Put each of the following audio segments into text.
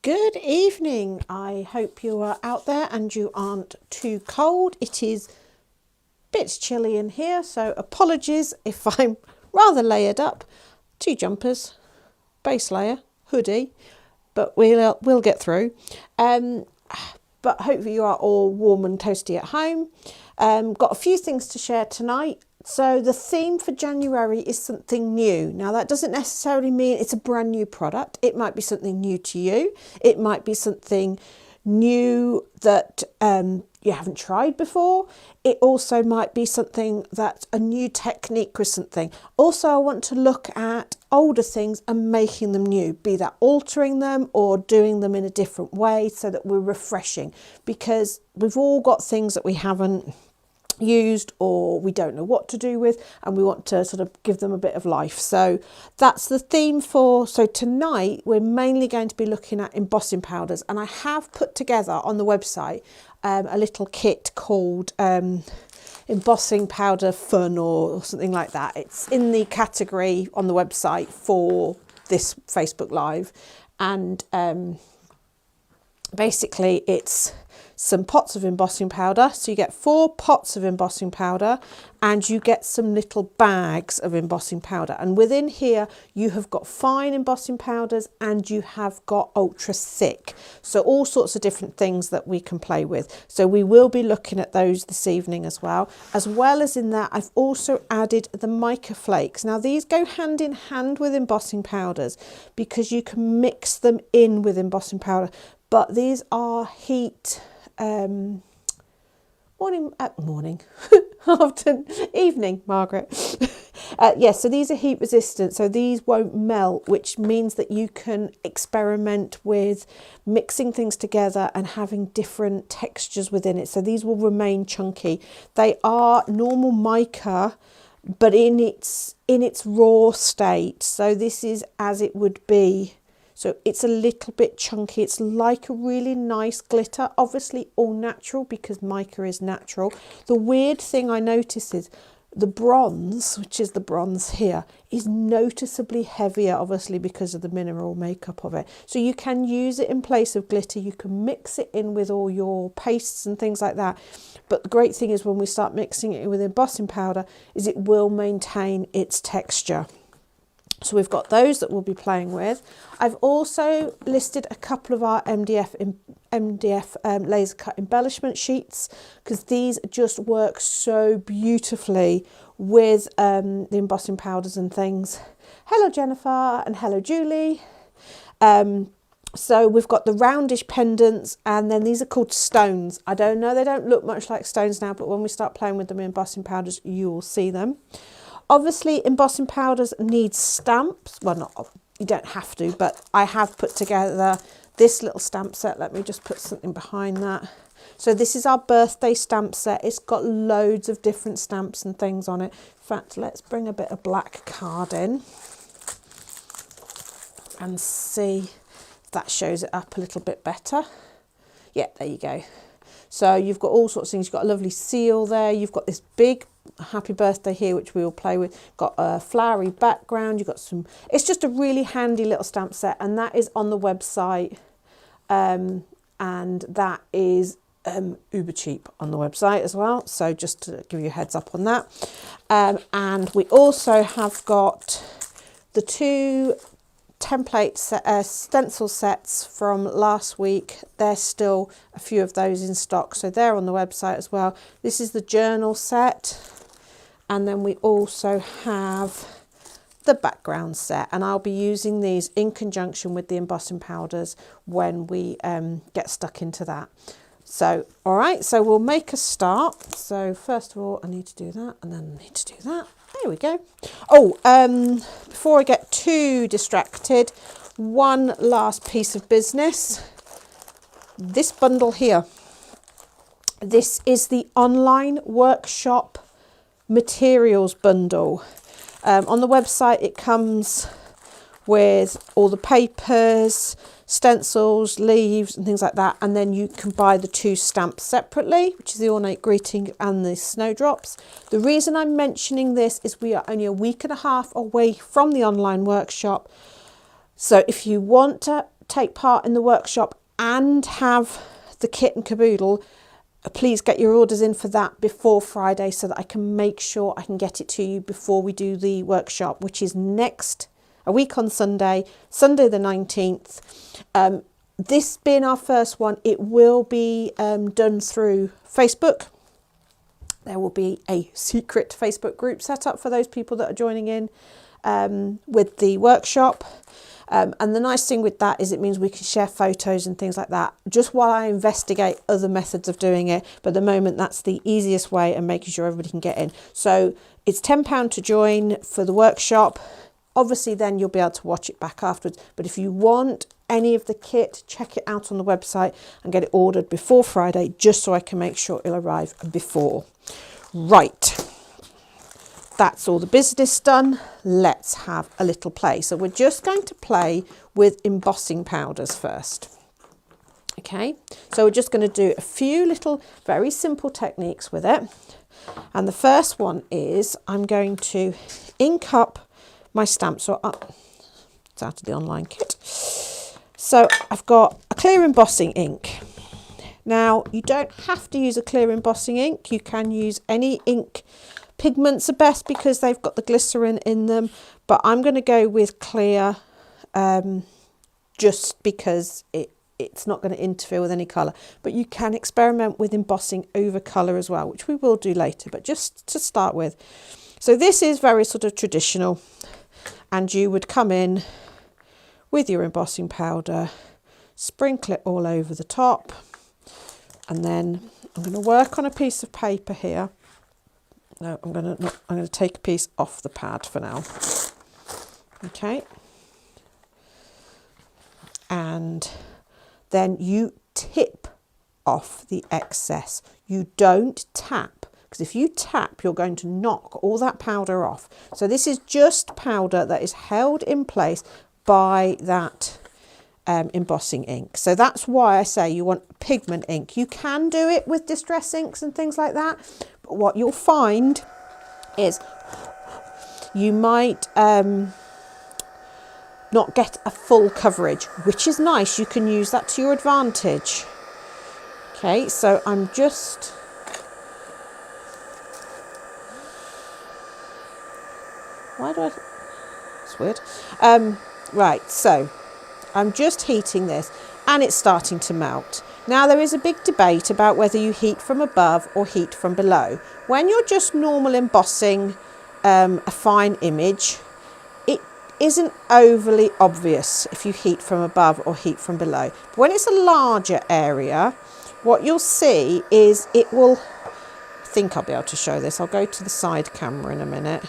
Good evening. I hope you are out there and you aren't too cold. It is a bit chilly in here, so apologies if I'm rather layered up. 2 jumpers, base layer, hoodie, but we'll get through. But hopefully you are all warm and toasty at home. Got a few things to share tonight. So the theme for January is something new. Now that doesn't necessarily mean it's a brand new product. It might be something new to you. It might be something new that you haven't tried before. It also might be something that's a new technique or something. Also, I want to look at older things and making them new, be that altering them or doing them in a different way so that we're refreshing, because we've all got things that we haven't used or we don't know what to do with, and we want to sort of give them a bit of life. So that's the theme for tonight. We're mainly going to be looking at embossing powders, and I have put together on the website a little kit called Embossing Powder Fun or something like that. It's in the category on the website for this Facebook Live, and basically it's some pots of embossing powder. So you get 4 pots of embossing powder and you get some little bags of embossing powder. And within here, you have got fine embossing powders and you have got ultra thick. So all sorts of different things that we can play with. So we will be looking at those this evening as well. As well as in that, I've also added the mica flakes. Now these go hand in hand with embossing powders because you can mix them in with embossing powder. But these are heat, evening, Margaret. Yes, so these are heat resistant, so these won't melt, which means that you can experiment with mixing things together and having different textures within it. So these will remain chunky. They are normal mica, but in its raw state. So this is as it would be. So it's a little bit chunky. It's like a really nice glitter, obviously all natural because mica is natural. The weird thing I notice is the bronze, which is the bronze here, is noticeably heavier, obviously because of the mineral makeup of it. So you can use it in place of glitter. You can mix it in with all your pastes and things like that. But the great thing is when we start mixing it with embossing powder is it will maintain its texture. So we've got those that we'll be playing with. I've also listed a couple of our MDF laser cut embellishment sheets because these just work so beautifully with the embossing powders and things. Hello Jennifer and hello Julie. So we've got the roundish pendants, and then these are called stones. I don't know, they don't look much like stones now, but when we start playing with them in embossing powders, you will see them. Obviously, embossing powders need stamps. Well, not, you don't have to, but I have put together this little stamp set. Let me just put something behind that. So this is our birthday stamp set. It's got loads of different stamps and things on it. In fact, let's bring a bit of black card in and see if that shows it up a little bit better. Yeah, there you go. So you've got all sorts of things. You've got a lovely seal there. You've got this big happy birthday here, which we will play with. Got a flowery background. You've got some, it's just a really handy little stamp set, and that is on the website. And that is uber cheap on the website as well. So just to give you a heads up on that. And we also have got the 2 template stencil sets from last week. There's still a few of those in stock, so they're on the website as well. This is the journal set, and then we also have the background set, and I'll be using these in conjunction with the embossing powders when we get stuck into that. So all right, so we'll make a start. So first of all I need to do that, and then I need to do that. There we go. Oh, before I get too distracted, one last piece of business. This bundle here. This is the online workshop materials bundle. On the website it comes with all the papers, stencils, leaves and things like that, and then you can buy the 2 stamps separately, which is the ornate greeting and the snowdrops. The reason I'm mentioning this is we are only a week and a half away from the online workshop, so if you want to take part in the workshop and have the kit and caboodle, please get your orders in for that before Friday so that I can make sure I can get it to you before we do the workshop, which is a week on Sunday the 19th. This being our first one, it will be done through Facebook. There will be a secret Facebook group set up for those people that are joining in with the workshop. And the nice thing with that is it means we can share photos and things like that just while I investigate other methods of doing it. But at the moment, that's the easiest way and making sure everybody can get in. So it's £10 to join for the workshop. Obviously, then you'll be able to watch it back afterwards. But if you want any of the kit, check it out on the website and get it ordered before Friday, just so I can make sure it'll arrive before. Right. That's all the business done. Let's have a little play. So we're just going to play with embossing powders first. Okay, so we're just going to do a few little very simple techniques with it. And the first one is I'm going to ink up my stamps. It's out of the online kit. So I've got a clear embossing ink. Now, you don't have to use a clear embossing ink. You can use any ink. Pigments are best because they've got the glycerin in them, but I'm going to go with clear just because it's not going to interfere with any colour. But you can experiment with embossing over colour as well, which we will do later, but just to start with. So this is very sort of traditional, and you would come in with your embossing powder, sprinkle it all over the top, and then I'm going to work on a piece of paper here. No, I'm going to take a piece off the pad for now. Okay. And then you tip off the excess. You don't tap, because if you tap, you're going to knock all that powder off. So this is just powder that is held in place by that embossing ink. So that's why I say you want pigment ink. You can do it with distress inks and things like that. But what you'll find is you might not get a full coverage, which is nice. You can use that to your advantage. Okay, so I'm just... Why do I... It's weird. Right, so I'm just heating this and it's starting to melt. Now there is a big debate about whether you heat from above or heat from below. When you're just normal embossing a fine image, it isn't overly obvious if you heat from above or heat from below. But when it's a larger area, what you'll see is it will... I think I'll be able to show this. I'll go to the side camera in a minute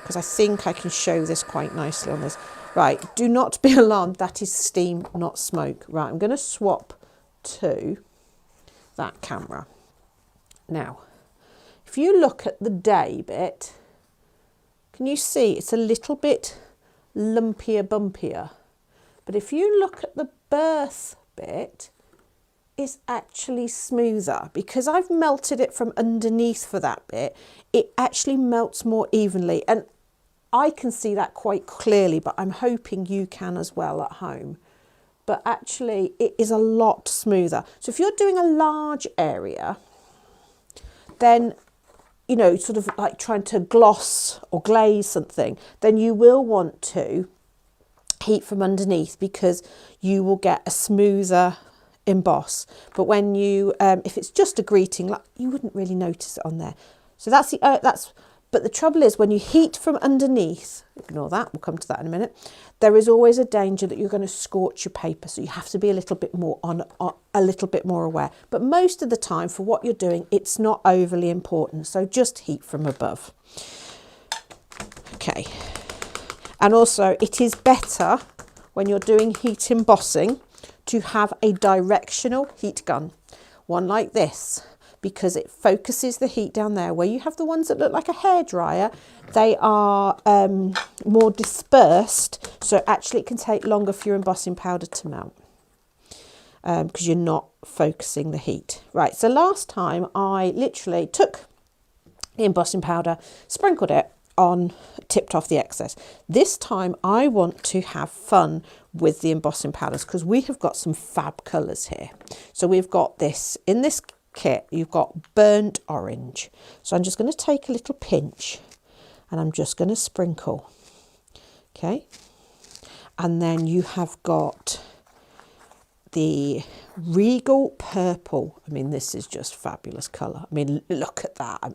because I think I can show this quite nicely on this. Right, do not be alarmed, that is steam, not smoke. Right, I'm going to swap to that camera. Now, if you look at the day bit, can you see it's a little bit lumpier, bumpier? But if you look at the birth bit, it's actually smoother. Because I've melted it from underneath for that bit, it actually melts more evenly. And I can see that quite clearly, but I'm hoping you can as well at home. But actually, it is a lot smoother. So if you're doing a large area, then, you know, sort of like trying to gloss or glaze something, then you will want to heat from underneath because you will get a smoother emboss. But when you, if it's just a greeting, like, you wouldn't really notice it on there. So that's the, but the trouble is when you heat from underneath, ignore that, we'll come to that in a minute, there is always a danger that you're going to scorch your paper. So you have to be a little bit more a little bit more aware. But most of the time for what you're doing, it's not overly important. So just heat from above. Okay. And also it is better when you're doing heat embossing to have a directional heat gun, one like this, because it focuses the heat down there. Where you have the ones that look like a hairdryer, they are more dispersed, so actually it can take longer for your embossing powder to melt because you're not focusing the heat. Right, so last time I literally took the embossing powder, sprinkled it tipped off the excess. This time I want to have fun with the embossing powders because we have got some fab colours here. So we've got this, in this kit, you've got burnt orange. So I'm just going to take a little pinch and I'm just going to sprinkle. Okay. And then you have got the regal purple. I mean, this is just fabulous colour. I mean, look at that. I'm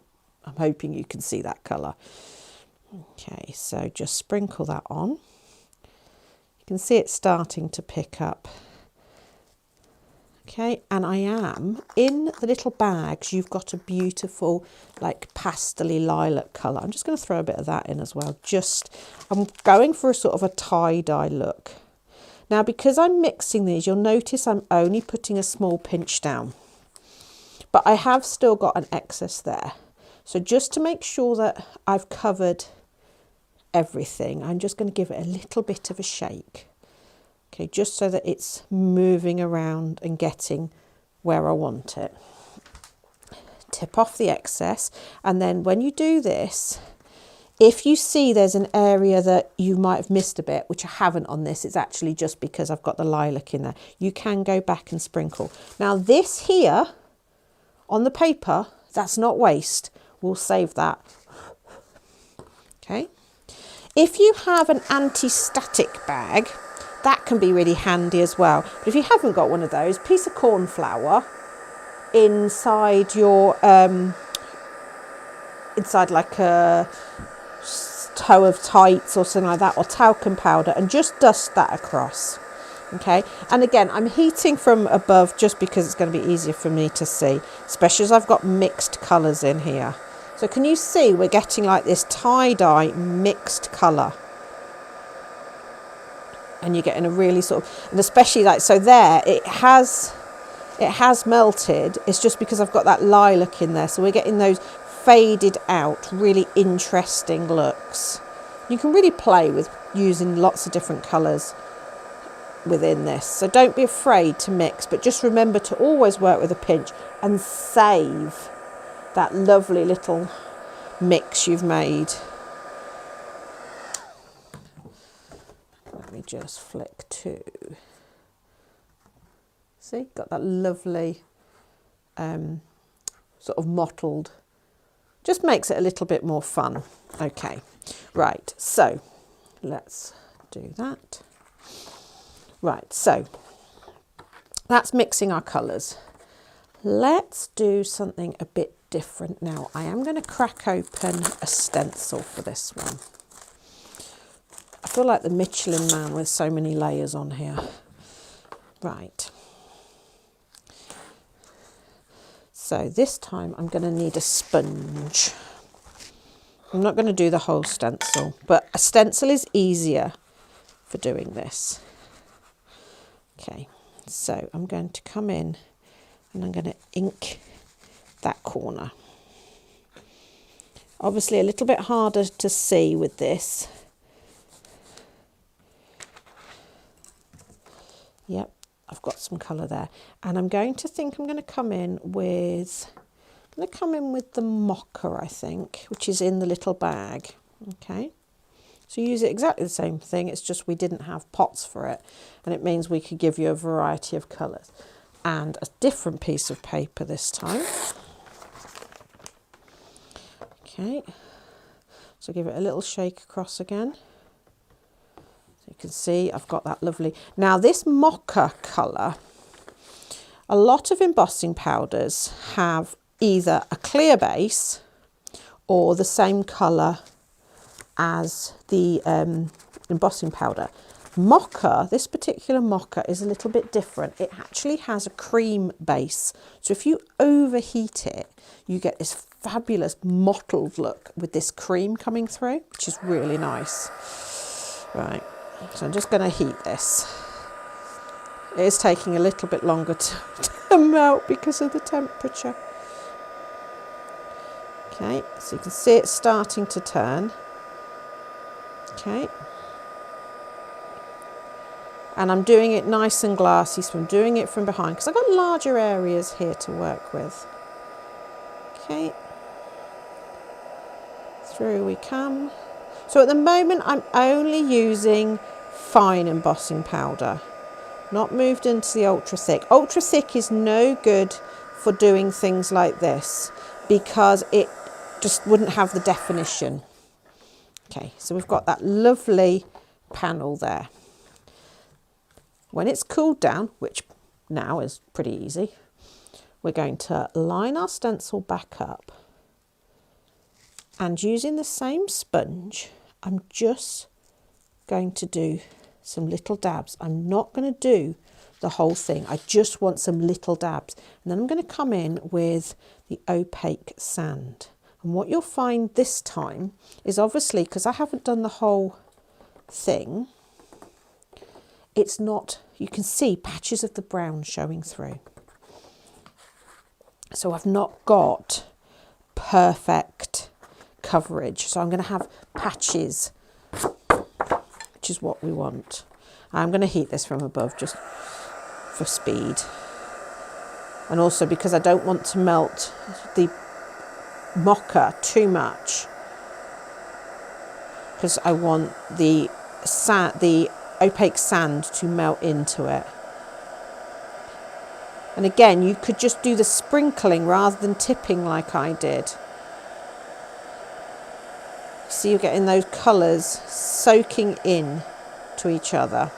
hoping you can see that colour. Okay, so just sprinkle that on. You can see it starting to pick up. Okay, and I am, in the little bags, you've got a beautiful, like, pastel-y lilac colour. I'm just going to throw a bit of that in as well. I'm going for a sort of a tie-dye look. Now, because I'm mixing these, you'll notice I'm only putting a small pinch down. But I have still got an excess there. So just to make sure that I've covered everything, I'm just going to give it a little bit of a shake. Okay, just so that it's moving around and getting where I want it. Tip off the excess. And then when you do this, if you see there's an area that you might have missed a bit, which I haven't on this, it's actually just because I've got the lilac in there, you can go back and sprinkle. Now this here on the paper, that's not waste. We'll save that. Okay. If you have an anti-static bag, that can be really handy as well. But if you haven't got one of those, piece of corn flour inside your, inside like a toe of tights or something like that, or talcum powder, and just dust that across. Okay, and again, I'm heating from above just because it's going to be easier for me to see, especially as I've got mixed colours in here. So can you see we're getting like this tie-dye mixed colour? And you're getting a really sort of, and especially like, so there, it has melted. It's just because I've got that lilac in there. So we're getting those faded out, really interesting looks. You can really play with using lots of different colours within this. So don't be afraid to mix, but just remember to always work with a pinch and save that lovely little mix you've made. Let me just flick to. See, got that lovely sort of mottled. Just makes it a little bit more fun. Okay, right, so let's do that. Right, so that's mixing our colours. Let's do something a bit different now. I am going to crack open a stencil for this one. I feel like the Michelin Man with so many layers on here. Right. So this time I'm going to need a sponge. I'm not going to do the whole stencil, but a stencil is easier for doing this. Okay, so I'm going to come in and I'm going to ink that corner. Obviously a little bit harder to see with this. Yep, I've got some colour there. And I'm going to come in with the mocha, I think, which is in the little bag. Okay. So use it exactly the same thing, it's just we didn't have pots for it, and it means we could give you a variety of colours. And a different piece of paper this time. Okay, so give it a little shake across again. So you can see I've got that lovely. Now this mocha colour, a lot of embossing powders have either a clear base or the same colour as the embossing powder. Mocha, this particular mocha is a little bit different. It actually has a cream base. So if you overheat it, you get this fabulous mottled look with this cream coming through, which is really nice. Right, so I'm just going to heat this. It is taking a little bit longer to melt because of the temperature. Okay, so you can see it's starting to turn. Okay, and I'm doing it nice and glassy, so I'm doing it from behind because I've got larger areas here to work with. Okay, Through we come. So at the moment I'm only using fine embossing powder, not moved into the ultra thick. Ultra thick is no good for doing things like this because it just wouldn't have the definition. Okay, so we've got that lovely panel there. When it's cooled down, which now is pretty easy, we're going to line our stencil back up, and using the same sponge, I'm just going to do some little dabs. I'm not going to do the whole thing. I just want some little dabs. And then I'm going to come in with the opaque sand. And what you'll find this time is, obviously, because I haven't done the whole thing, it's not, you can see patches of the brown showing through. So I've not got perfect coverage. So I'm going to have patches, which is what we want. I'm going to heat this from above just for speed. And also because I don't want to melt the mocha too much, because I want the opaque sand to melt into it. And again, you could just do the sprinkling rather than tipping like I did. See, you're getting those colours soaking in to each other,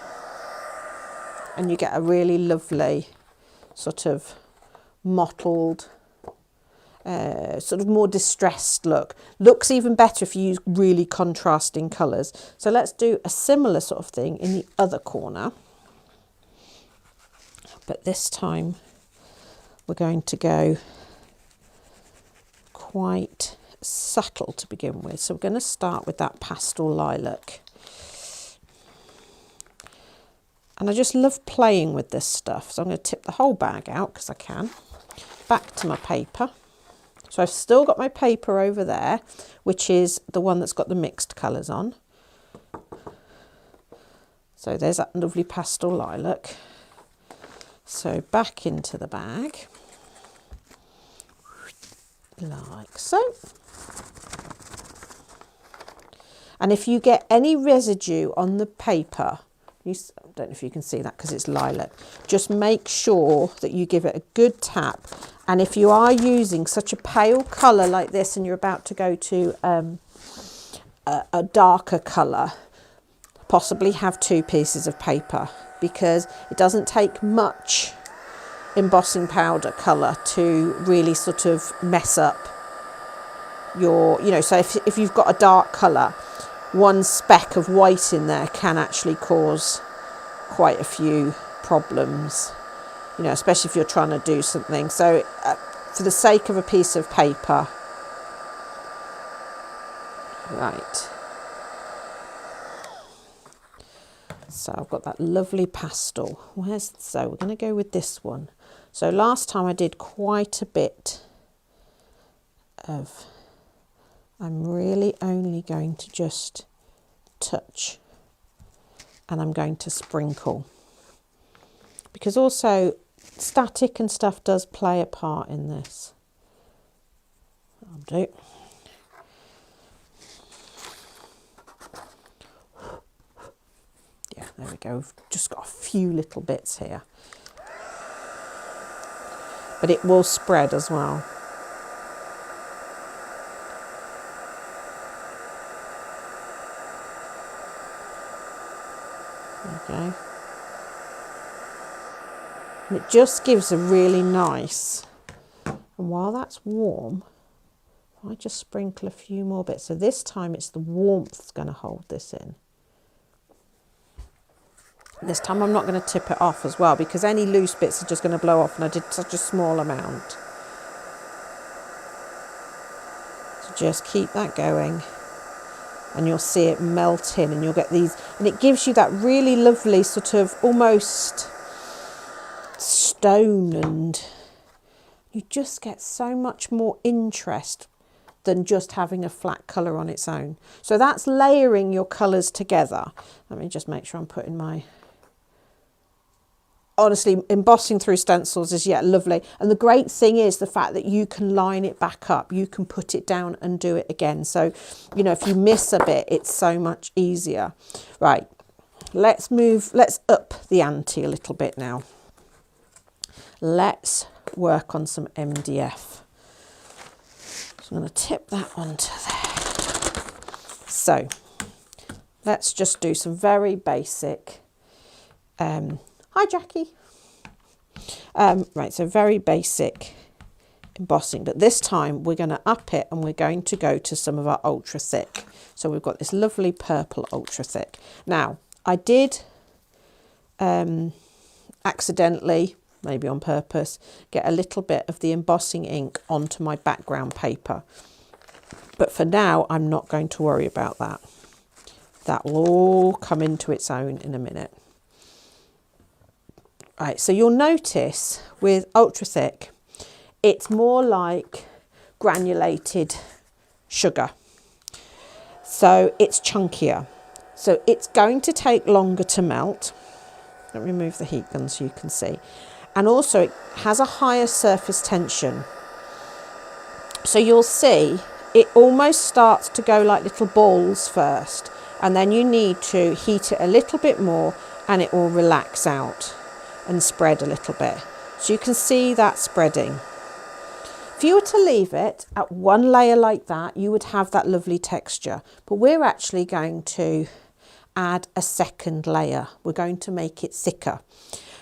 and you get a really lovely sort of mottled, sort of more distressed look. Looks even better if you use really contrasting colours. So let's do a similar sort of thing in the other corner, but this time we're going to go quite subtle to begin with. So we're going to start with that pastel lilac. And I just love playing with this stuff. So I'm going to tip the whole bag out because I can. Back to my paper. So I've still got my paper over there, which is the one that's got the mixed colours on. So there's that lovely pastel lilac. So back into the bag, like so. And if you get any residue on the paper, I don't know if you can see that because it's lilac, just make sure that you give it a good tap. And if you are using such a pale colour like this and you're about to go to a darker colour, possibly have 2 pieces of paper, because it doesn't take much embossing powder colour to really sort of mess up your, so if you've got a dark colour, one speck of white in there can actually cause quite a few problems, especially if you're trying to do something. So for the sake of a piece of paper, right. So I've got that lovely pastel. So we're going to go with this one. So last time I did quite a bit of, I'm really only going to just touch, and I'm going to sprinkle, because also static and stuff does play a part in this. I'll do. Yeah, there we go. We've just got a few little bits here, but it will spread as well. Okay. And it just gives a really nice, and while that's warm, I just sprinkle a few more bits. So this time it's the warmth that's going to hold this in. This time I'm not going to tip it off as well, because any loose bits are just going to blow off, and I did such a small amount. So just keep that going, and you'll see it melt in, and you'll get these, and it gives you that really lovely sort of almost stone, and you just get so much more interest than just having a flat colour on its own. So that's layering your colours together. Let me just make sure I'm putting my honestly, embossing through stencils is lovely. And the great thing is the fact that you can line it back up. You can put it down and do it again. So, you know, if you miss a bit, it's so much easier. Right, let's up the ante a little bit now. Let's work on some MDF. So I'm going to tip that onto there. So let's just do some very basic, hi Jackie. Right, so very basic embossing, but this time we're going to up it and we're going to go to some of our ultra thick. So we've got this lovely purple ultra thick. Now, I did accidentally, maybe on purpose, get a little bit of the embossing ink onto my background paper. But for now, I'm not going to worry about that. That will all come into its own in a minute. Right, so you'll notice with ultra thick, it's more like granulated sugar. So it's chunkier. So it's going to take longer to melt. Let me remove the heat gun so you can see. And also it has a higher surface tension. So you'll see it almost starts to go like little balls first. And then you need to heat it a little bit more and it will relax out and spread a little bit. So you can see that spreading. If you were to leave it at one layer like that, you would have that lovely texture. But we're actually going to add a second layer. We're going to make it thicker.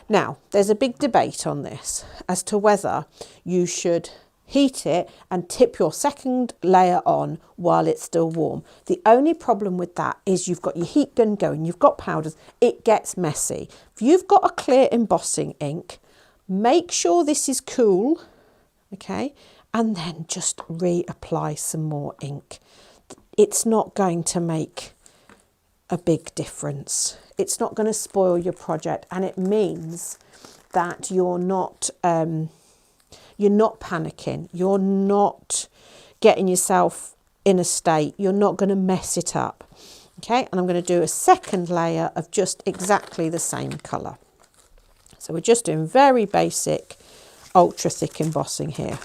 Now, there's a big debate on this as to whether you should heat it and tip your second layer on while it's still warm. The only problem with that is you've got your heat gun going, you've got powders, it gets messy. If you've got a clear embossing ink, make sure this is cool, okay, and then just reapply some more ink. It's not going to make a big difference. It's not going to spoil your project, and it means that you're not panicking, you're not getting yourself in a state, you're not going to mess it up. Okay, and I'm going to do a second layer of just exactly the same colour. So we're just doing very basic ultra thick embossing here.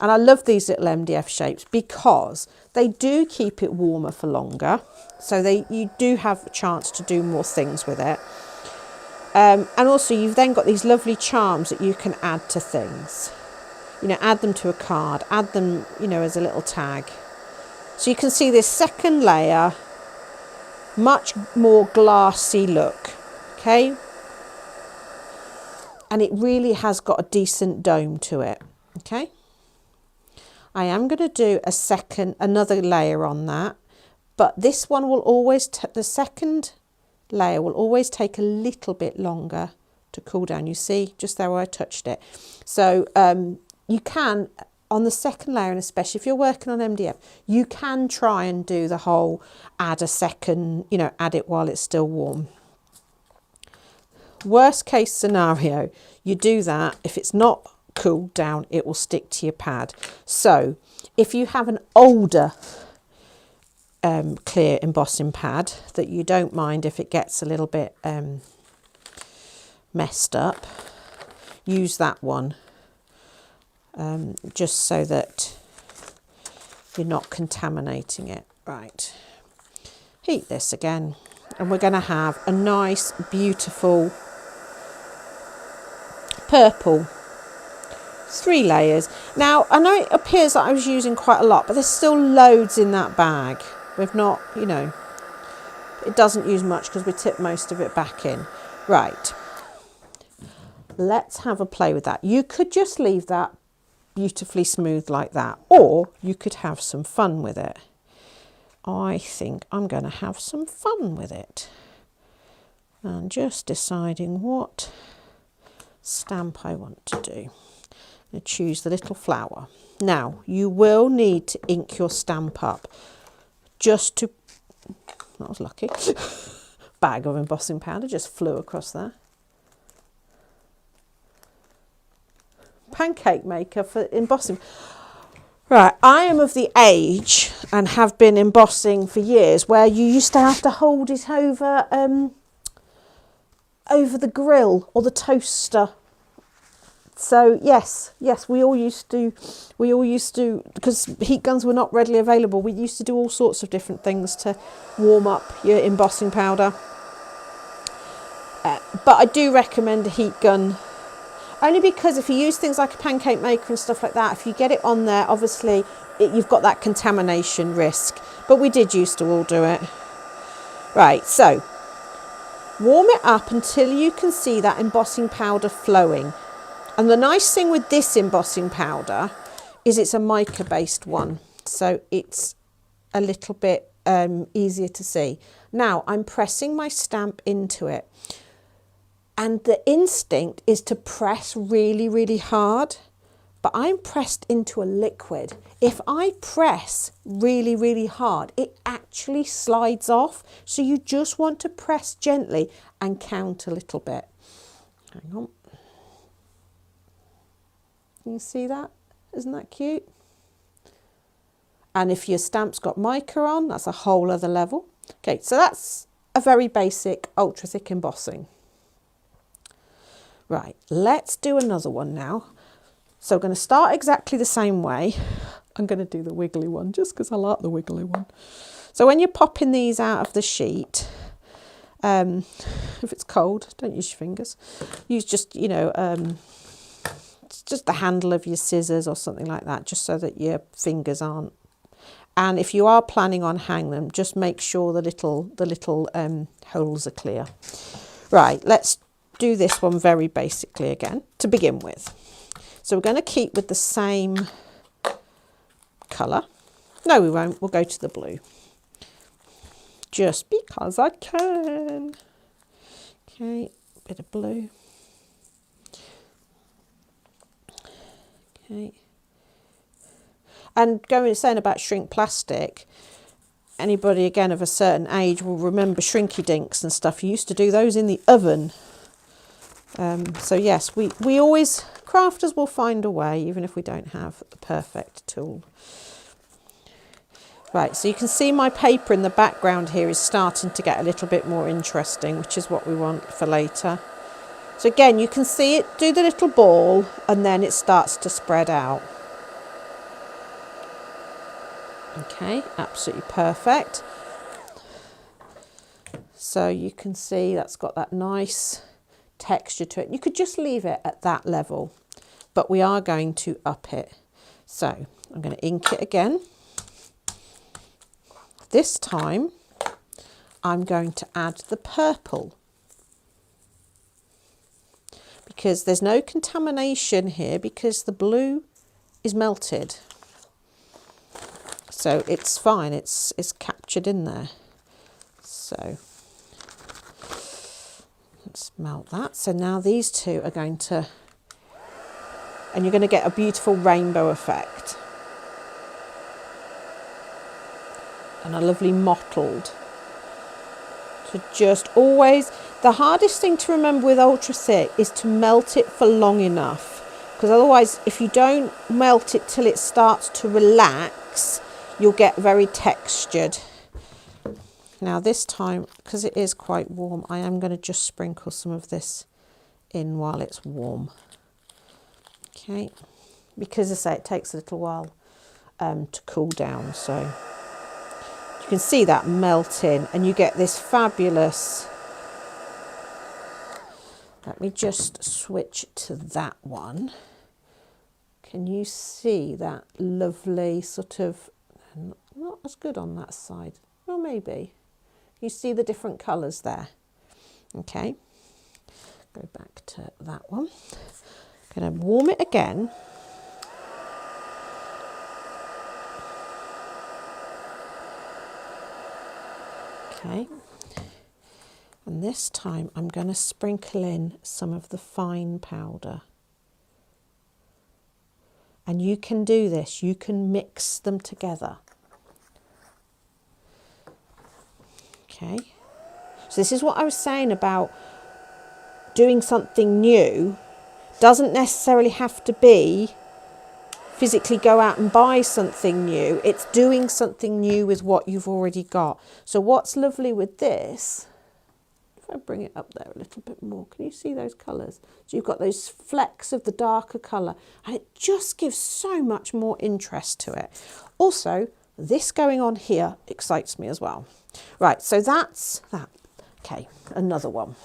And I love these little MDF shapes because they do keep it warmer for longer. So you do have a chance to do more things with it. And also you've then got these lovely charms that you can add to things. You know, add them to a card, add them, you know, as a little tag. So you can see this second layer, much more glassy look, okay? And it really has got a decent dome to it, okay? I am going to do another layer on that, but this one will always, the second layer will always take a little bit longer to cool down. You see, just there where I touched it. So you can, on the second layer, and especially if you're working on MDF, you can try and do the whole add a second, you know, add it while it's still warm. Worst case scenario, you do that. If it's not cooled down, it will stick to your pad. So if you have an older clear embossing pad that you don't mind if it gets a little bit messed up, use that one, just so that you're not contaminating it. Right, heat this again, and we're going to have a nice beautiful purple, 3 layers. Now I know it appears that I was using quite a lot, but there's still loads in that bag. We've not, you know, it doesn't use much because we tip most of it back in. Right, let's have a play with that. You could just leave that beautifully smooth like that, or you could have some fun with it. I think I'm going to have some fun with it. And just deciding what stamp I want to do. I'm going to choose the little flower. Now, you will need to ink your stamp up. Just to, that was lucky, bag of embossing powder just flew across there. Pancake maker for embossing. Right, I am of the age and have been embossing for years where you used to have to hold it over over the grill or the toaster. So yes, we all used to, because heat guns were not readily available, we used to do all sorts of different things to warm up your embossing powder. But I do recommend a heat gun, only because if you use things like a pancake maker and stuff like that, if you get it on there, obviously you've got that contamination risk. But we did used to all do it. Right, so warm it up until you can see that embossing powder flowing. And the nice thing with this embossing powder is it's a mica based one, so it's a little bit easier to see. Now I'm pressing my stamp into it, and the instinct is to press really, really hard, but I'm pressed into a liquid. If I press really, really hard, it actually slides off. So you just want to press gently and count a little bit. Hang on. Can you see that? Isn't that cute? And if your stamp's got mica on, that's a whole other level. Okay, so that's a very basic ultra thick embossing. Right, let's do another one now. So I'm going to start exactly the same way. I'm going to do the wiggly one just because I like the wiggly one. So when you're popping these out of the sheet, if it's cold, don't use your fingers. Use just, you know, just the handle of your scissors or something like that, just so that your fingers aren't. And if you are planning on hanging them, just make sure the little holes are clear. Right, let's do this one very basically again to begin with. So we're going to keep with the same colour. No, we won't. We'll go to the blue. Just because I can. Okay, bit of blue. Okay. And saying about shrink plastic, anybody again of a certain age will remember shrinky dinks and stuff. You used to do those in the oven. So yes, we always, crafters will find a way, even if we don't have the perfect tool. Right, so you can see my paper in the background here is starting to get a little bit more interesting, which is what we want for later. So again, you can see it do the little ball and then it starts to spread out. Okay, absolutely perfect. So you can see that's got that nice texture to it. You could just leave it at that level, but we are going to up it. So I'm going to ink it again. This time I'm going to add the purple, because there's no contamination here because the blue is melted. So it's fine, it's captured in there. So let's melt that. So now these two are going to, and you're going to get a beautiful rainbow effect. And a lovely mottled. So just always, the hardest thing to remember with ultra thick is to melt it for long enough, because otherwise if you don't melt it till it starts to relax, you'll get very textured. Now this time, because it is quite warm, I am going to just sprinkle some of this in while it's warm. Okay, because as I say, it takes a little while to cool down, so you can see that melting and you get this fabulous. Let me just switch to that one. Can you see that lovely sort of, not as good on that side, well maybe. You see the different colours there. Okay, go back to that one. Going to warm it again. Okay, and this time I'm going to sprinkle in some of the fine powder. And you can do this, you can mix them together. Okay, so this is what I was saying about doing something new. Doesn't necessarily have to be physically go out and buy something new. It's doing something new with what you've already got. So what's lovely with this, if I bring it up there a little bit more, can you see those colours? So you've got those flecks of the darker colour, and it just gives so much more interest to it. Also, this going on here excites me as well. Right, so that's that. Okay, another one.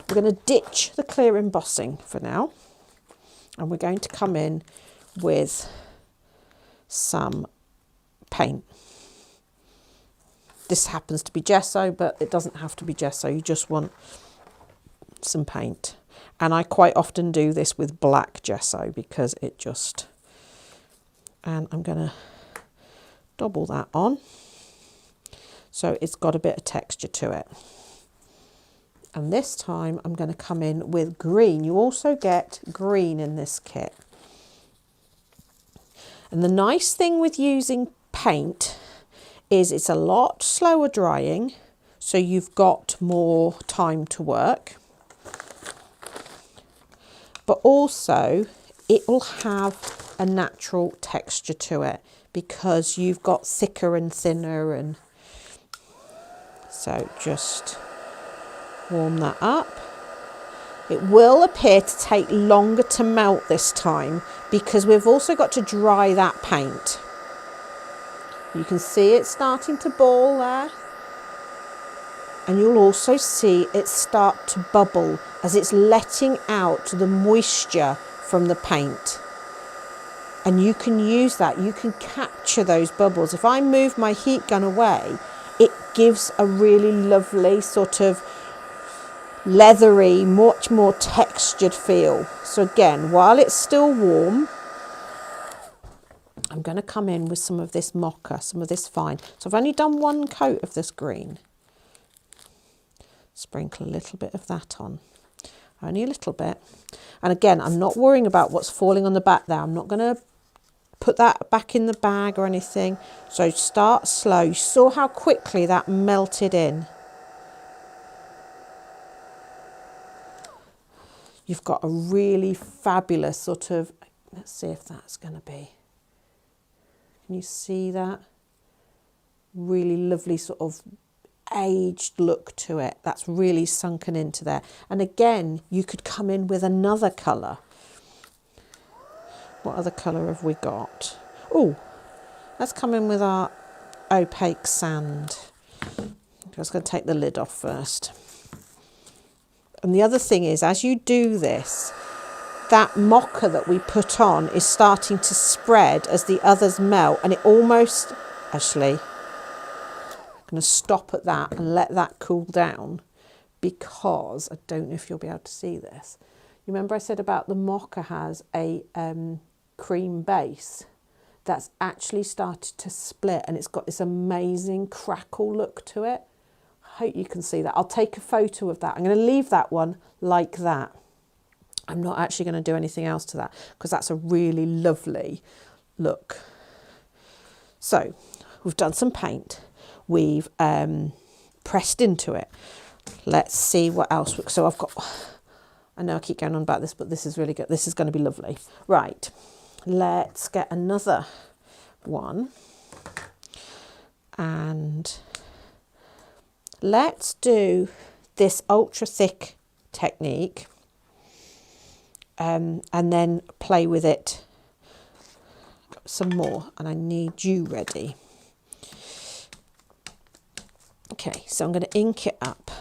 We're going to ditch the clear embossing for now, and we're going to come in with some paint. This happens to be gesso, but it doesn't have to be gesso. You just want some paint. And I quite often do this with black gesso because it just... And I'm going to double that on. So it's got a bit of texture to it. And this time I'm going to come in with green. You also get green in this kit. And the nice thing with using paint is it's a lot slower drying, so you've got more time to work. But also it will have a natural texture to it because you've got thicker and thinner, and so just warm that up. It will appear to take longer to melt this time because we've also got to dry that paint. You can see it starting to ball there, and you'll also see it start to bubble as it's letting out the moisture from the paint. And you can use that, you can capture those bubbles. If I move my heat gun away, it gives a really lovely sort of leathery, much more textured feel. So again, while it's still warm, I'm going to come in with some of this mocha, some of this fine. So I've only done one coat of this green. Sprinkle a little bit of that on, only a little bit. And again, I'm not worrying about what's falling on the back there. I'm not going to put that back in the bag or anything. So start slow. You saw how quickly that melted in. You've got a really fabulous sort of, let's see if that's going to be. Can you see that? Really lovely sort of aged look to it. That's really sunken into there. And again, you could come in with another colour. What other colour have we got? Oh, let's come in with our opaque sand. I'm just going to take the lid off first. And the other thing is, as you do this, that mocha that we put on is starting to spread as the others melt, and it almost, actually, I'm going to stop at that and let that cool down, because I don't know if you'll be able to see this. You remember I said about the mocha has a cream base that's actually started to split, and it's got this amazing crackle look to it. I hope you can see that. I'll take a photo of that. I'm going to leave that one like that. I'm not actually going to do anything else to that because that's a really lovely look. So we've done some paint. We've pressed into it. Let's see what else. So I've got, I know I keep going on about this, but this is really good. This is going to be lovely. Right. Let's get another one. And let's do this ultra thick technique. And then play with it some more, and I need you ready. Okay, so I'm going to ink it up,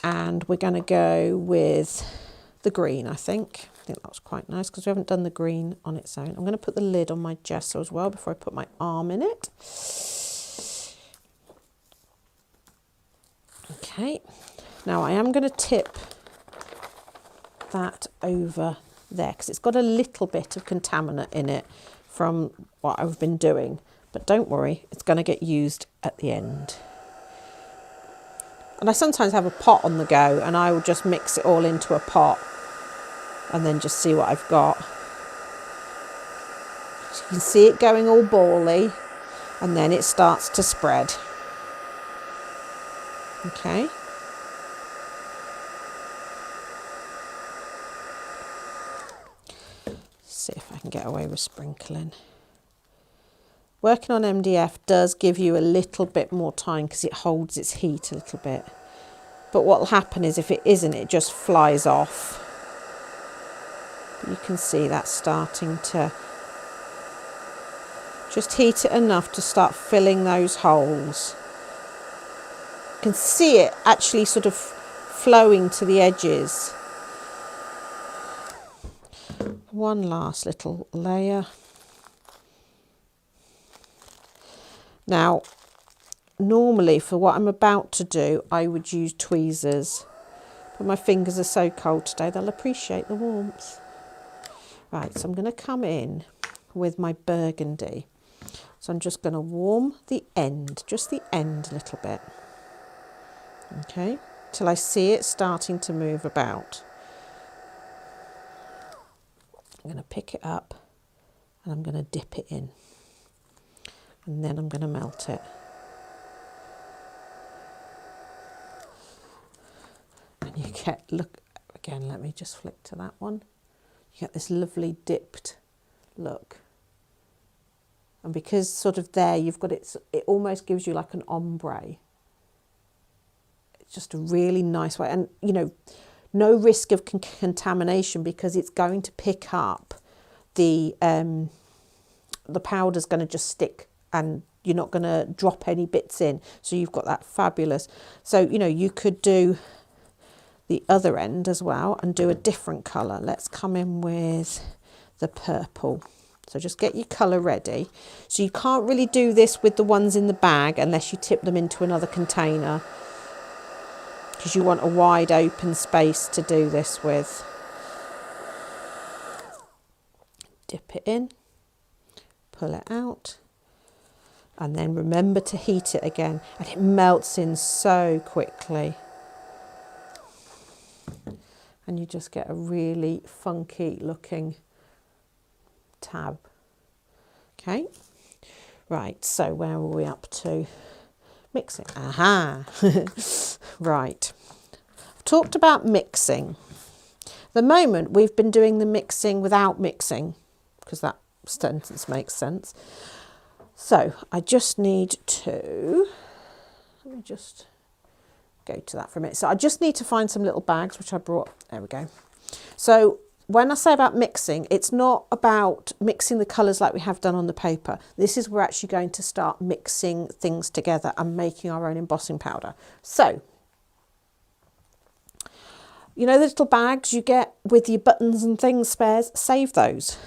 and we're going to go with the green. I think that was quite nice because we haven't done the green on its own. I'm going to put the lid on my gesso as well before I put my arm in it. Okay, now I am going to tip that over there because it's got a little bit of contaminant in it from what I've been doing, but don't worry, it's going to get used at the end. And I sometimes have a pot on the go, and I will just mix it all into a pot and then just see what I've got. So you can see it going all bally, and then it starts to spread. Okay. See if I can get away with sprinkling. working on MDF does give you a little bit more time because it holds its heat a little bit. But what will happen is if it isn't, it just flies off. You can see that's starting to just heat it enough to start filling those holes. You can see it actually sort of flowing to the edges. One last little layer. Now, normally for what I'm about to do, I would use tweezers, but my fingers are so cold today, they'll appreciate the warmth. Right, so I'm going to come in with my burgundy. So I'm just going to warm the end, just the end a little bit. Okay, till I see it starting to move about. I'm going to pick it up and I'm going to dip it in. And then I'm going to melt it. And you get, look, again, let me just flick to that one. You get this lovely dipped look. And because sort of there you've got it almost gives you like an ombre. It's just a really nice way. And, you know, no risk of contamination because it's going to pick up the powder's going to just stick and you're not going to drop any bits in. So you've got that fabulous. So, you know, you could do the other end as well and do a different colour. Let's come in with the purple. So just get your colour ready. So you can't really do this with the ones in the bag unless you tip them into another container, because you want a wide open space to do this with. Dip it in, pull it out, and then remember to heat it again, and it melts in so quickly. And you just get a really funky looking tab. Okay, right, so where are we up to? Mixing. Aha. Right, I've talked about mixing. At the moment we've been doing the mixing without mixing because that sentence makes sense. So I just need to, let me just go to that for a minute. So I just need to find some little bags, which I brought. There we go. So when I say about mixing, it's not about mixing the colours like we have done on the paper. This is we're actually going to start mixing things together and making our own embossing powder. So, you know the little bags you get with your buttons and things spares, save those.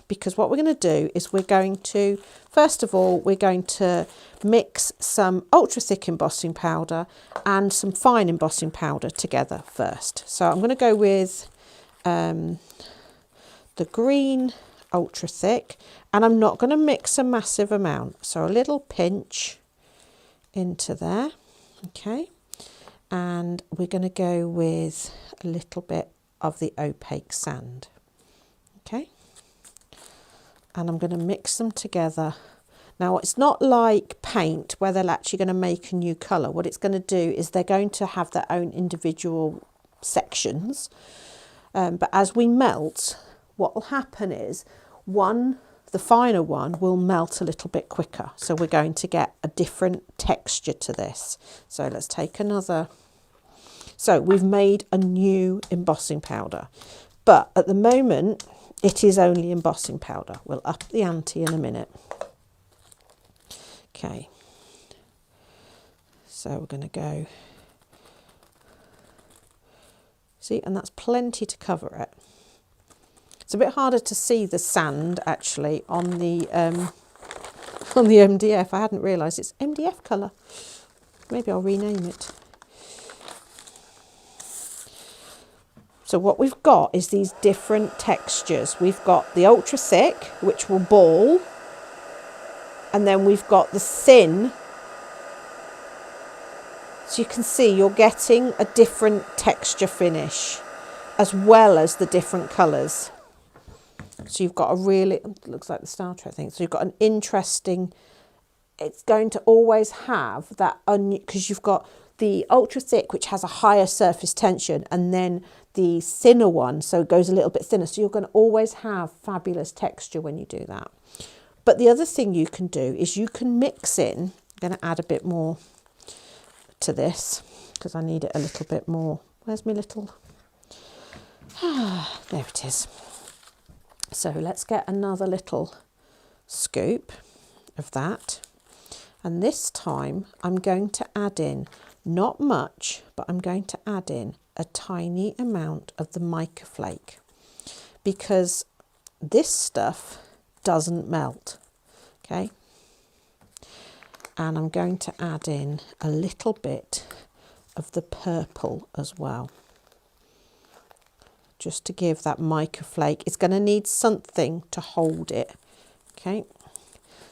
Because what we're going to do is we're going to, first of all, we're going to mix some ultra thick embossing powder and some fine embossing powder together first. So I'm going to go with the green ultra thick, and I'm not going to mix a massive amount. So a little pinch into there, okay. And we're going to go with a little bit of the opaque sand, okay. And I'm going to mix them together. Now it's not like paint where they're actually going to make a new colour. What it's going to do is they're going to have their own individual sections. But as we melt, what will happen is the finer one will melt a little bit quicker. So we're going to get a different texture to this. So let's take another. So we've made a new embossing powder, but at the moment it is only embossing powder. We'll up the ante in a minute. Okay, so we're going to go, see, and that's plenty to cover it. It's a bit harder to see the sand actually on the MDF. I hadn't realised it's MDF colour. Maybe I'll rename it. So what we've got is these different textures. We've got the ultra thick, which will ball, and then we've got the thin. So you can see you're getting a different texture finish as well as the different colours. So you've got a really, it looks like the Star Trek thing. So you've got an interesting, it's going to always have that, because you've got the ultra thick, which has a higher surface tension, and then the thinner one, so it goes a little bit thinner. So you're going to always have fabulous texture when you do that. But the other thing you can do is you can mix in, I'm going to add a bit more to this because I need it a little bit more. Where's my little, there it is. So let's get another little scoop of that. And this time I'm going to add in, not much, but I'm going to add in a tiny amount of the mica flake, because this stuff doesn't melt, okay? And I'm going to add in a little bit of the purple as well, just to give that mica flake. It's going to need something to hold it, okay?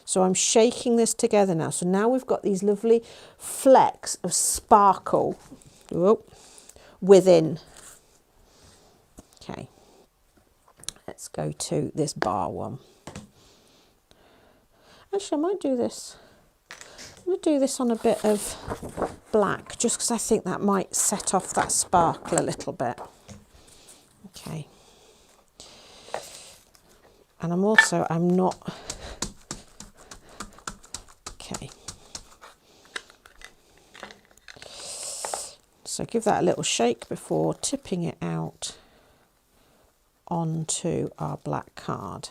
So I'm shaking this together now. So now we've got these lovely flecks of sparkle within. Okay, let's go to this bar one. Actually, I might do this. I'm going to do this on a bit of black, just because I think that might set off that sparkle a little bit. Okay. And I'm not... Okay. So give that a little shake before tipping it out onto our black card.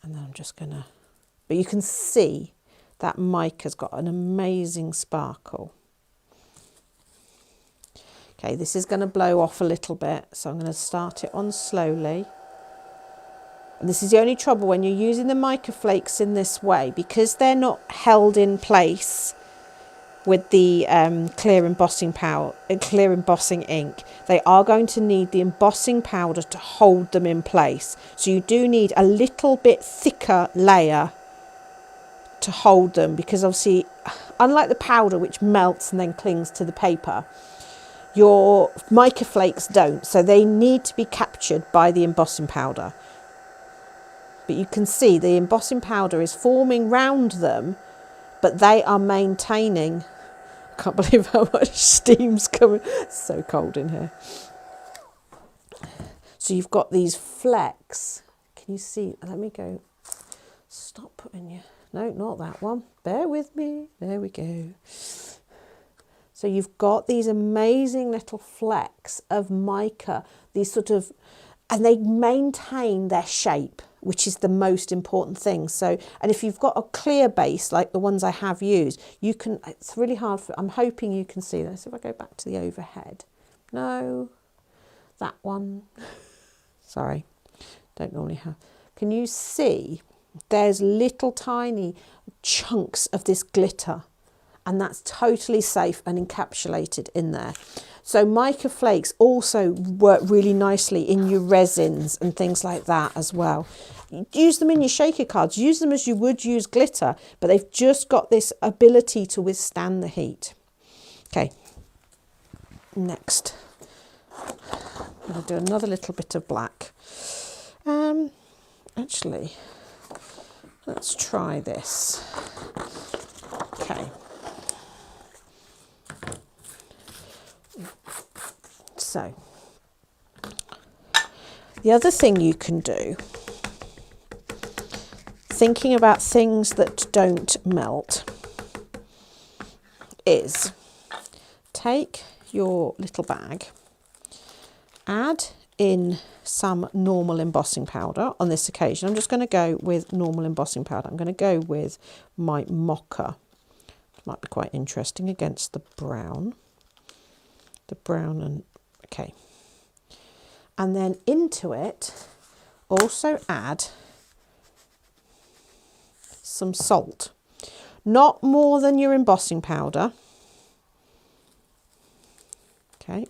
And then I'm just going to... But you can see that mica's got an amazing sparkle. Okay, this is going to blow off a little bit, so I'm going to start it on slowly. And this is the only trouble when you're using the mica flakes in this way, because they're not held in place with the clear embossing ink. They are going to need the embossing powder to hold them in place. So you do need a little bit thicker layer to hold them, because obviously, unlike the powder which melts and then clings to the paper, your mica flakes don't. So they need to be captured by the embossing powder. But you can see the embossing powder is forming round them, but they are maintaining. I can't believe how much steam's coming. It's so cold in here. So you've got these flecks. Can you see? Let me go. Stop putting your... No, not that one. Bear with me. There we go. So you've got these amazing little flecks of mica, these sort of... And they maintain their shape, which is the most important thing. So, and if you've got a clear base like the ones I have used, you can, it's really hard for, I'm hoping you can see this. If I go back to the overhead, no, that one, sorry, don't normally have, can you see there's little tiny chunks of this glitter, and that's totally safe and encapsulated in there. So mica flakes also work really nicely in your resins and things like that as well. Use them in your shaker cards. Use them as you would use glitter, but they've just got this ability to withstand the heat. Okay, next. I'm going to do another little bit of black. Actually, let's try this. Okay. So, the other thing you can do, thinking about things that don't melt, is take your little bag, add in some normal embossing powder. On this occasion, I'm just going to go with normal embossing powder. I'm going to go with my mocha. It might be quite interesting against the brown. The brown and... Okay, and then into it also add some salt, not more than your embossing powder. Okay,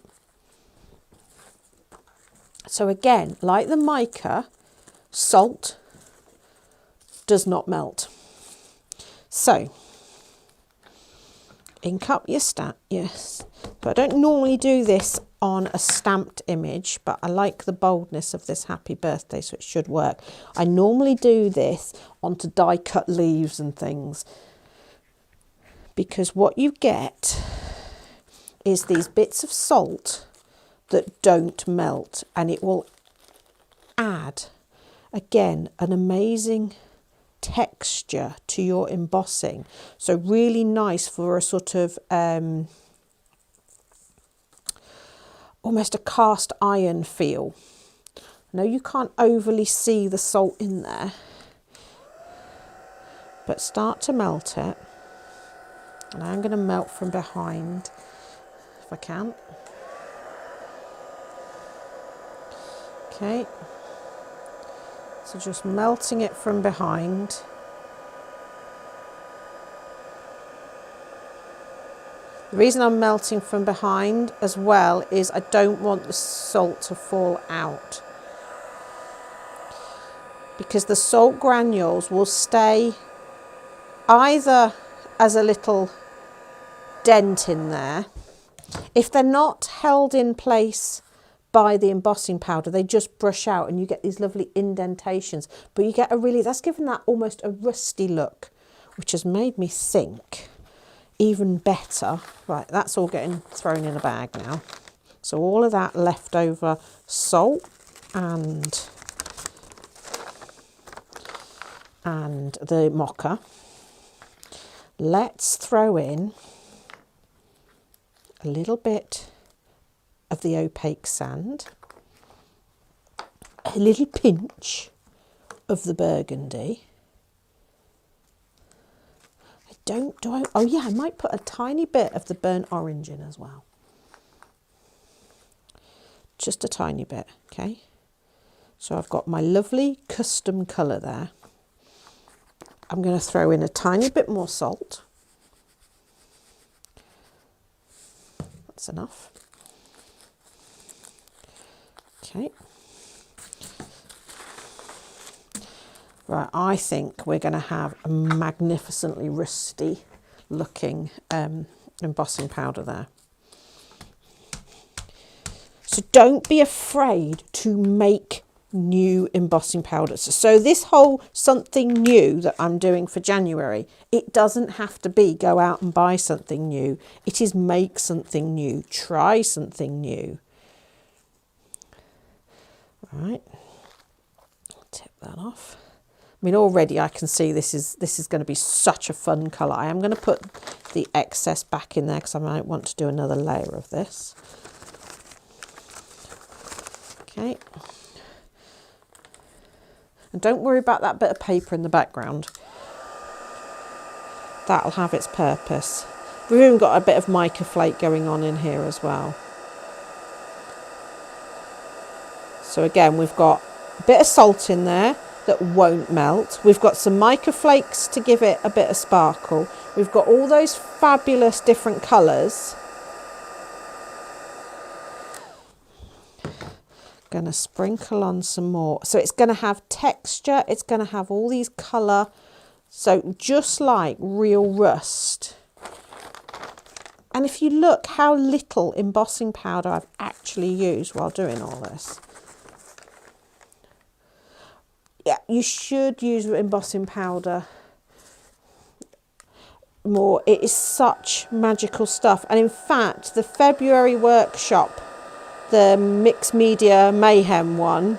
so again, like the mica, salt does not melt. So ink up your stamp, yes, but I don't normally do this on a stamped image, but I like the boldness of this happy birthday, so it should work. I normally do this onto die cut leaves and things, because what you get is these bits of salt that don't melt, and it will add again an amazing texture to your embossing. So really nice for a sort of almost a cast iron feel. No, you can't overly see the salt in there, but start to melt it. And I'm going to melt from behind if I can. Okay, so just melting it from behind. The reason I'm melting from behind as well is I don't want the salt to fall out, because the salt granules will stay either as a little dent in there. If they're not held in place by the embossing powder, they just brush out and you get these lovely indentations, but you get a really, that's given that almost a rusty look, which has made me think even better. Right, that's all getting thrown in a bag now. So all of that leftover salt and the mocha, let's throw in a little bit of the opaque sand, a little pinch of the burgundy. Oh yeah, I might put a tiny bit of the burnt orange in as well. Just a tiny bit, okay? So I've got my lovely custom colour there. I'm going to throw in a tiny bit more salt. That's enough. Okay. Right, I think we're going to have a magnificently rusty looking embossing powder there. So don't be afraid to make new embossing powders. So this whole something new that I'm doing for January, it doesn't have to be go out and buy something new. It is make something new, try something new. Right, tip that off. I mean, already I can see this is going to be such a fun colour. I am going to put the excess back in there because I might want to do another layer of this. Okay. And don't worry about that bit of paper in the background. That'll have its purpose. We've even got a bit of mica flake going on in here as well. So again, we've got a bit of salt in there that won't melt. We've got some mica flakes to give it a bit of sparkle. We've got all those fabulous different colours. Going to sprinkle on some more. So it's going to have texture. It's going to have all these colour. So just like real rust. And if you look how little embossing powder I've actually used while doing all this. Yeah, you should use embossing powder more. It is such magical stuff. And in fact, the February workshop, the Mixed Media Mayhem one,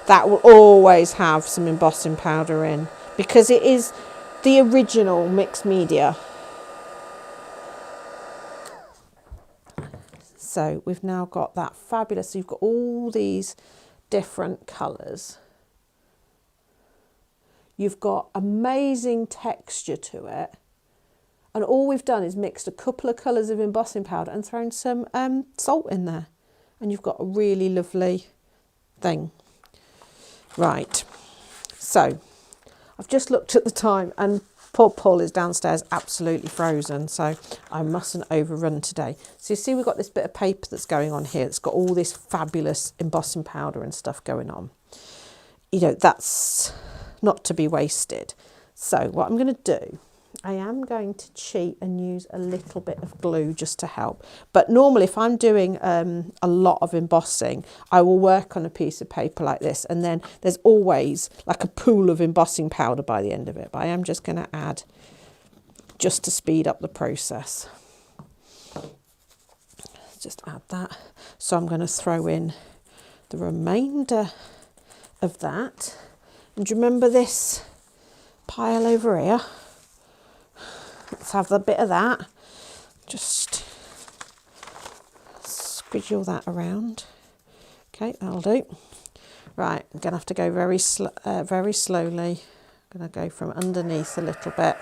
that will always have some embossing powder in because it is the original mixed media. So we've now got that fabulous, so you've got all these different colours. You've got amazing texture to it. And all we've done is mixed a couple of colours of embossing powder and thrown some salt in there. And you've got a really lovely thing. Right. So I've just looked at the time and poor Paul is downstairs absolutely frozen. So I mustn't overrun today. So you see we've got this bit of paper that's going on here. It's got all this fabulous embossing powder and stuff going on. You know, that's not to be wasted. So what I'm going to do, I am going to cheat and use a little bit of glue just to help. But normally if I'm doing a lot of embossing, I will work on a piece of paper like this. And then there's always like a pool of embossing powder by the end of it. But I am just going to add just to speed up the process. Just add that. So I'm going to throw in the remainder of that. And remember this pile over here. Let's have a bit of that. Just squidgle that around. Okay, that'll do. Right, I'm going to have to go very slowly. I'm going to go from underneath a little bit.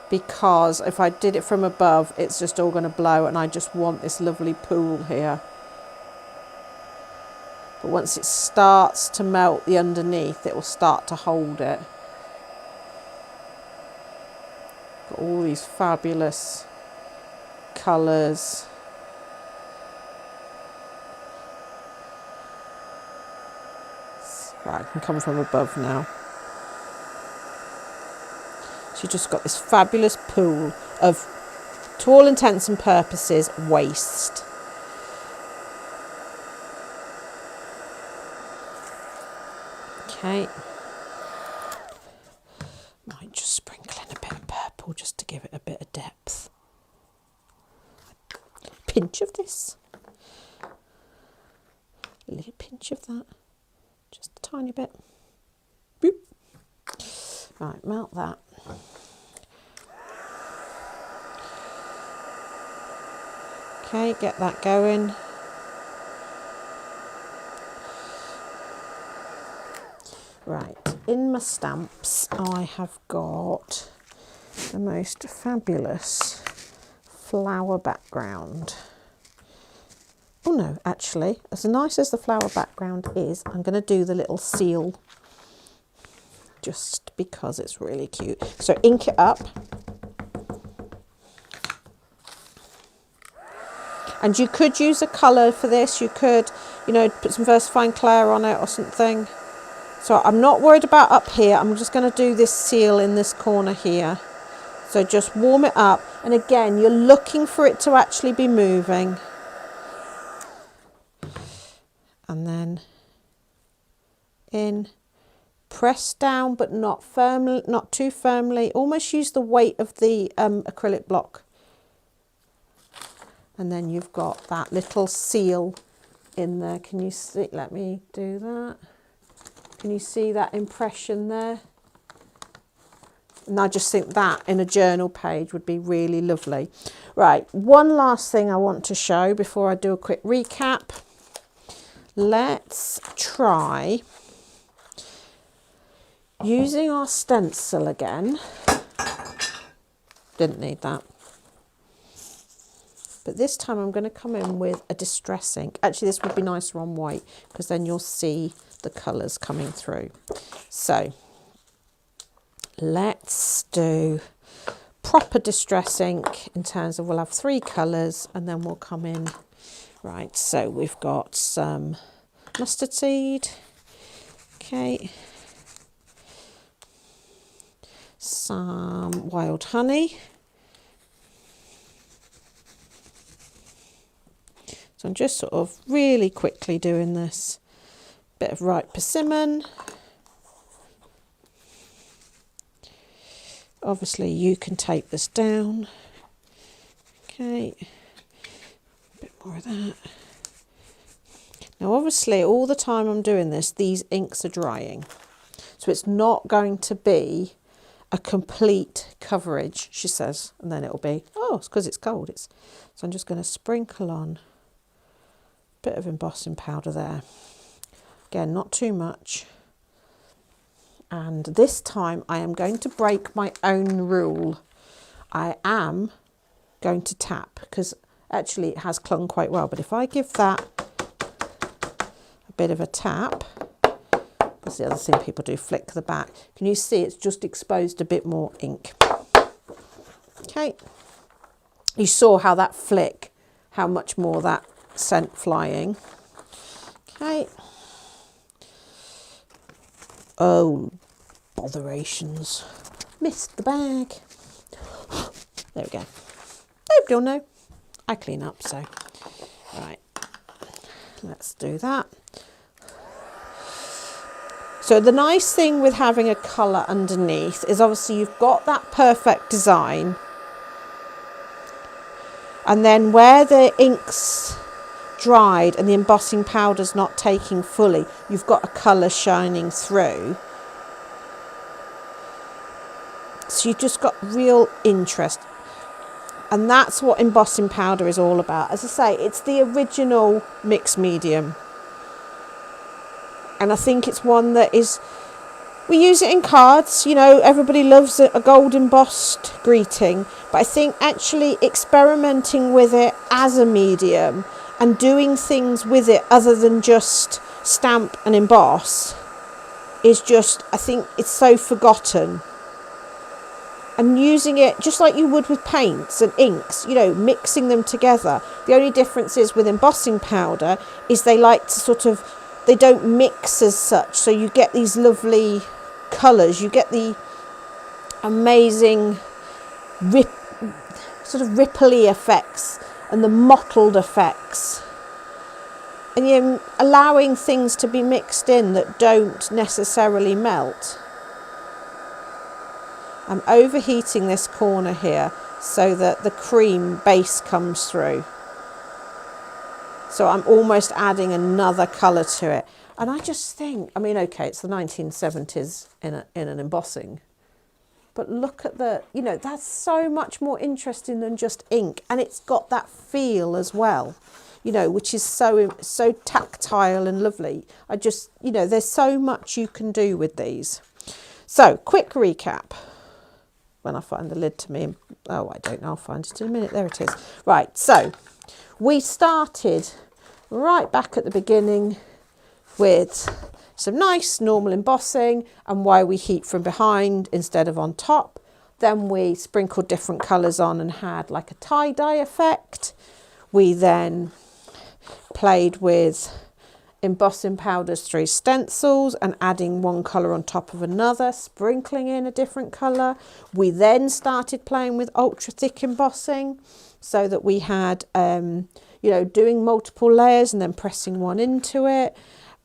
Because if I did it from above, it's just all going to blow, and I just want this lovely pool here. But once it starts to melt the underneath, it will start to hold it. Got all these fabulous colours. Right, I can come from above now. So you've just got this fabulous pool of, to all intents and purposes, waste. Okay. Might just sprinkle in a bit of purple just to give it a bit of depth. Pinch of this. A little pinch of that. Just a tiny bit. Boop. Right, melt that. Okay, get that going. Right, in my stamps I have got the most fabulous flower background. Oh no, actually, as nice as the flower background is, I'm going to do the little seal just because it's really cute. So ink it up. And you could use a colour for this. You could, you know, put some VersaFine Clair on it or something. So I'm not worried about up here. I'm just going to do this seal in this corner here. So just warm it up. And again, you're looking for it to actually be moving. And then in, press down, but not firmly, not too firmly. Almost use the weight of the acrylic block. And then you've got that little seal in there. Can you see? Let me do that. Can you see that impression there? And I just think that in a journal page would be really lovely. Right, one last thing I want to show before I do a quick recap. Let's try using our stencil again. Didn't need that. But this time I'm going to come in with a distress ink. Actually, this would be nicer on white because then you'll see the colours coming through. So let's do proper distress ink in terms of we'll have 3 colours and then we'll come in. Right, so we've got some mustard seed. Okay. Some wild honey. So I'm just sort of really quickly doing this. Bit of ripe persimmon. Obviously you can tape this down. Okay, a bit more of that. Now obviously all the time I'm doing this, these inks are drying. So it's not going to be a complete coverage, she says. And then it'll be, oh, it's because it's cold. So I'm just going to sprinkle on a bit of embossing powder there. Again, not too much. And this time I am going to break my own rule. I am going to tap because actually it has clung quite well. But if I give that a bit of a tap, that's the other thing people do, flick the back. Can you see it's just exposed a bit more ink? Okay. You saw how that flick, how much more that sent flying. Okay. Oh, botherations. Missed the bag. There we go. Nobody will know. I clean up, so. Right. Let's do that. So the nice thing with having a colour underneath is obviously you've got that perfect design. And then where the ink's dried and the embossing powder's not taking fully, you've got a colour shining through. So you've just got real interest. And that's what embossing powder is all about. As I say, it's the original mixed medium. And I think it's one that is, we use it in cards, you know, everybody loves a gold embossed greeting. But I think actually experimenting with it as a medium and doing things with it other than just stamp and emboss is just, I think it's so forgotten. And using it just like you would with paints and inks, you know, mixing them together. The only difference is with embossing powder is they like to sort of, they don't mix as such. So you get these lovely colours. You get the amazing sort of ripply effects and the mottled effects. And you're allowing things to be mixed in that don't necessarily melt. I'm overheating this corner here so that the cream base comes through. So I'm almost adding another colour to it. And I just think, I mean, okay, it's the 1970s in an embossing. But look at the, you know, that's so much more interesting than just ink. And it's got that feel as well, you know, which is so tactile and lovely. I just, you know, there's so much you can do with these. So, quick recap. When I find the lid to me, oh, I don't know, I'll find it in a minute. There it is. Right, so we started right back at the beginning with some nice normal embossing and why we heat from behind instead of on top. Then we sprinkled different colours on and had like a tie-dye effect. We then played with embossing powders through stencils and adding one colour on top of another, sprinkling in a different colour. We then started playing with ultra thick embossing so that we had, you know, doing multiple layers and then pressing one into it,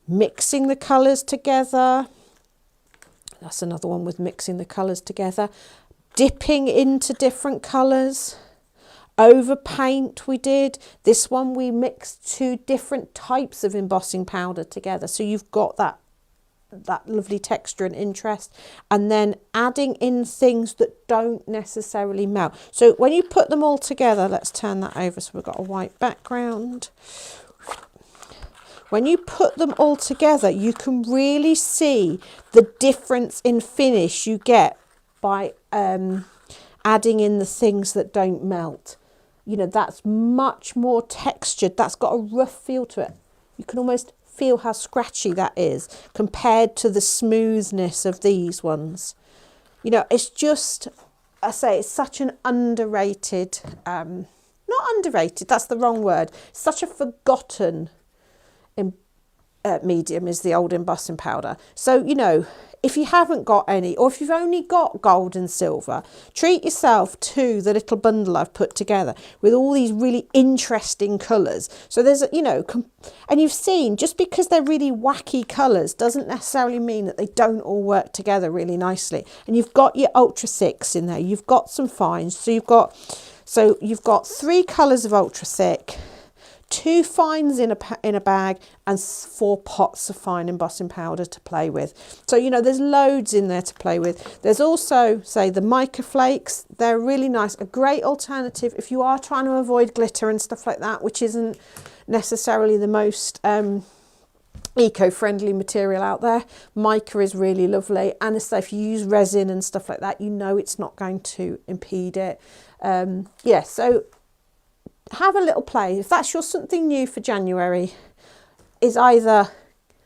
mixing the colours together. That's another one with mixing the colours together, dipping into different colours. Over paint we did. This one we mixed two different types of embossing powder together. So you've got that lovely texture and interest. And then adding in things that don't necessarily melt. So when you put them all together, let's turn that over so we've got a white background. When you put them all together, you can really see the difference in finish you get by adding in the things that don't melt. You know, that's much more textured. That's got a rough feel to it. You can almost feel how scratchy that is compared to the smoothness of these ones. You know, it's just, I say, it's such an underrated, not underrated, that's the wrong word. Such a forgotten medium is the old embossing powder. So, you know, if you haven't got any, or if you've only got gold and silver, treat yourself to the little bundle I've put together with all these really interesting colours. So there's, you know, and you've seen, just because they're really wacky colours doesn't necessarily mean that they don't all work together really nicely. And you've got your ultra thick in there, you've got some fines, so you've got 3 colours of ultra thick, 2 fines in a bag, and 4 pots of fine embossing powder to play with. So, you know, there's loads in there to play with. There's also, say, the mica flakes. They're really nice, a great alternative if you are trying to avoid glitter and stuff like that, which isn't necessarily the most eco-friendly material out there. Mica is really lovely, and so if you use resin and stuff like that, you know it's not going to impede it. Yeah, so have a little play. If that's your something new for January, is either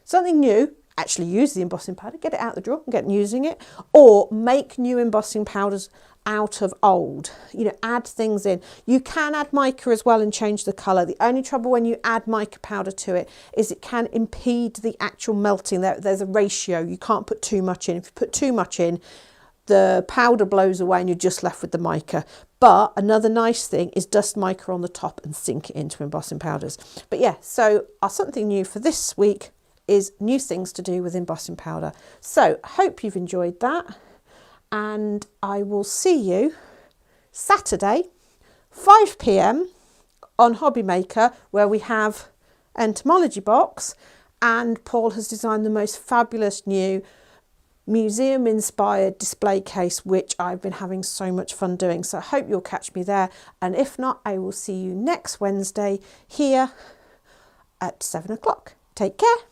something new, actually use the embossing powder, get it out the drawer and get using it, or make new embossing powders out of old. You know, add things in. You can add mica as well and change the colour. The only trouble when you add mica powder to it is it can impede the actual melting. There's a ratio. You can't put too much in. If you put too much in, the powder blows away and you're just left with the mica. But another nice thing is dust mica on the top and sink it into embossing powders. But yeah, so our something new for this week is new things to do with embossing powder. So hope you've enjoyed that, and I will see you Saturday 5 p.m. on Hobby Maker, where we have entomology box, and Paul has designed the most fabulous new museum inspired display case, which I've been having so much fun doing. So I hope you'll catch me there, and if not, I will see you next Wednesday here at 7 o'clock. Take care.